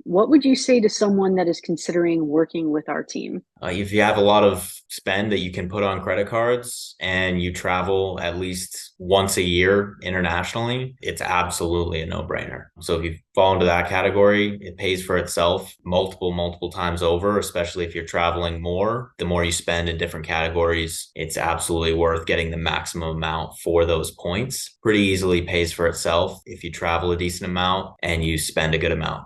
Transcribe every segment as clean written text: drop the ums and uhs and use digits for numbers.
What would you say to someone that is considering working with our team? If you have a lot of spend that you can put on credit cards and you travel at least once a year internationally, it's absolutely a no-brainer. So if you fall into that category, it pays for itself multiple times over, especially if you're traveling more. The more you spend in different categories, it's absolutely worth getting the maximum amount for those points. Pretty easily pays for itself if you travel a decent amount and you spend a good amount.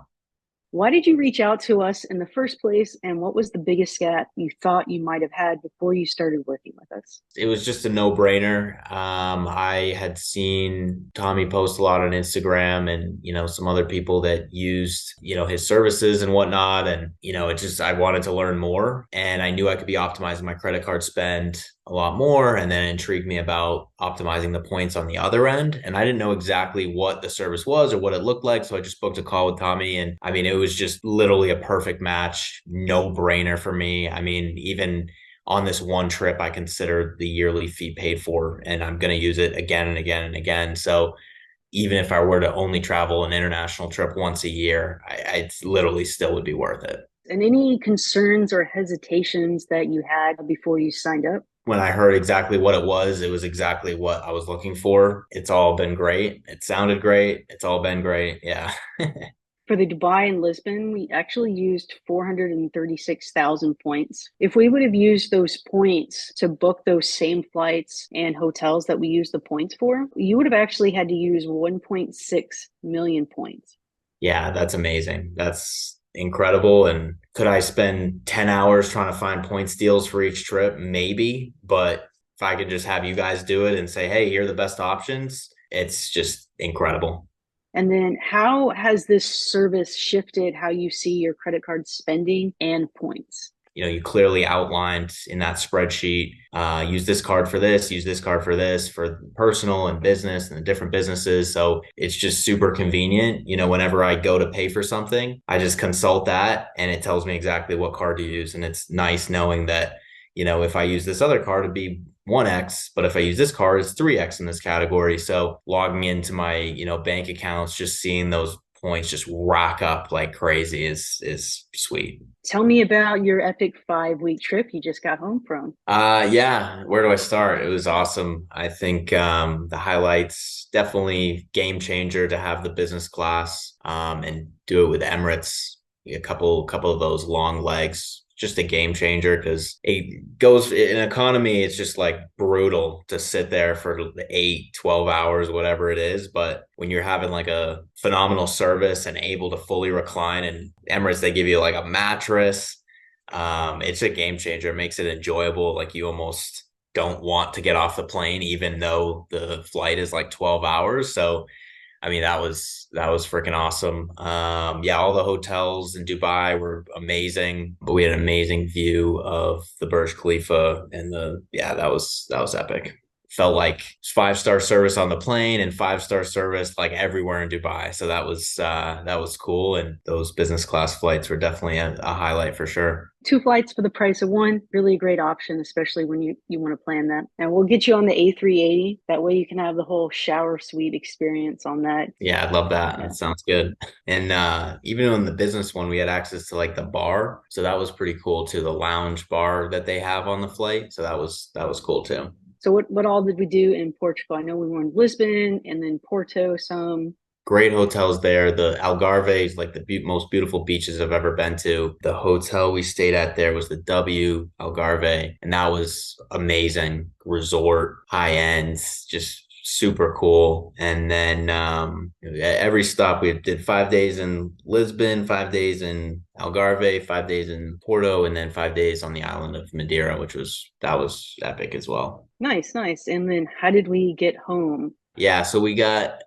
Why did you reach out to us in the first place, and what was the biggest gap you thought you might have had before you started working with us? It was just a no-brainer. I had seen Tommy post a lot on Instagram and, some other people that used, his services and whatnot. And, I wanted to learn more and I knew I could be optimizing my credit card spend a lot more. And then it intrigued me about optimizing the points on the other end. And I didn't know exactly what the service was or what it looked like. So I just booked a call with Tommy. And I mean, it was just literally a perfect match, no brainer for me. I mean, even on this one trip, I consider the yearly fee paid for, and I'm going to use it again and again and again. So even if I were to only travel an international trip once a year, I literally still would be worth it. And any concerns or hesitations that you had before you signed up? When I heard exactly what it was exactly what I was looking for. It's all been great. It sounded great. It's all been great. Yeah. For the Dubai and Lisbon, we actually used 436,000 points. If we would have used those points to book those same flights and hotels that we used the points for, you would have actually had to use 1.6 million points. Yeah, that's amazing. That's incredible. And could I spend 10 hours trying to find points deals for each trip? Maybe. But if I could just have you guys do it and say, hey, here are the best options, it's just incredible. And then how has this service shifted how you see your credit card spending and points? You clearly outlined in that spreadsheet, use this card for this, use this card for this, for personal and business and the different businesses. So it's just super convenient. Whenever I go to pay for something, I just consult that and it tells me exactly what card to use. And it's nice knowing that, if I use this other card, it'd be 1x, but if I use this card, it's 3x in this category. So logging into my, bank accounts, just seeing those points just rack up like crazy is sweet. Tell me about your epic 5 week trip you just got home from. Yeah, where do I start? It was awesome. I think the highlights definitely game changer to have the business class and do it with Emirates. A couple of those long legs, just a game changer because it goes in economy. It's just like brutal to sit there for 8, 12 hours, whatever it is. But when you're having like a phenomenal service and able to fully recline, and Emirates, they give you like a mattress. It's a game changer. It makes it enjoyable. Like you almost don't want to get off the plane, even though the flight is like 12 hours. So I mean, that was freaking awesome. Yeah, all the hotels in Dubai were amazing, but we had an amazing view of the Burj Khalifa and yeah, that was epic. Felt like 5-star service on the plane and 5-star service like everywhere in Dubai. So that was cool. And those business class flights were definitely a highlight for sure. Two flights for the price of one, really a great option, especially when you want to plan that. And we'll get you on the A380. That way you can have the whole shower suite experience on that. Yeah, I'd love that. Yeah. That sounds good. And even on the business one, we had access to like the bar. So that was pretty cool too. The lounge bar that they have on the flight. So that was cool too. So what all did we do in Portugal? I know we were in Lisbon and then Porto some. Great hotels there. The Algarve is like the most beautiful beaches I've ever been to. The hotel we stayed at there was the W Algarve, and that was amazing. Resort, high end, just super cool. And then at every stop we did 5 days in Lisbon, 5 days in Algarve, 5 days in Porto, and then 5 days on the island of Madeira, that was epic as well. Nice, nice. And then how did we get home? Yeah, so we got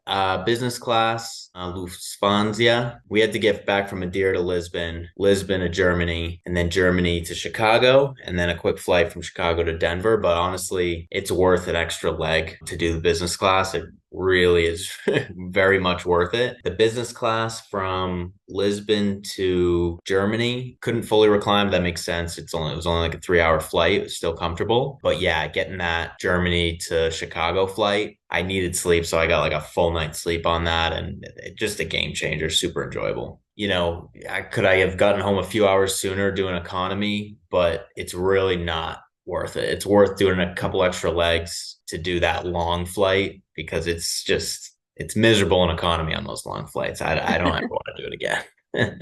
business class, Lufthansa. We had to get back from Madeira to Lisbon, Lisbon to Germany, and then Germany to Chicago, and then a quick flight from Chicago to Denver. But honestly, it's worth an extra leg to do the business class. It really is very much worth it. The business class from Lisbon to Germany couldn't fully recline, but that makes sense. It was only like a 3 hour flight. It was still comfortable. But yeah, getting that Germany to Chicago flight, I needed sleep, so I got like a full night's sleep on that, and just a game changer, super enjoyable. Could I have gotten home a few hours sooner doing economy, but it's really not worth it. It's worth doing a couple extra legs to do that long flight because it's miserable in economy on those long flights. I don't ever want to do it again.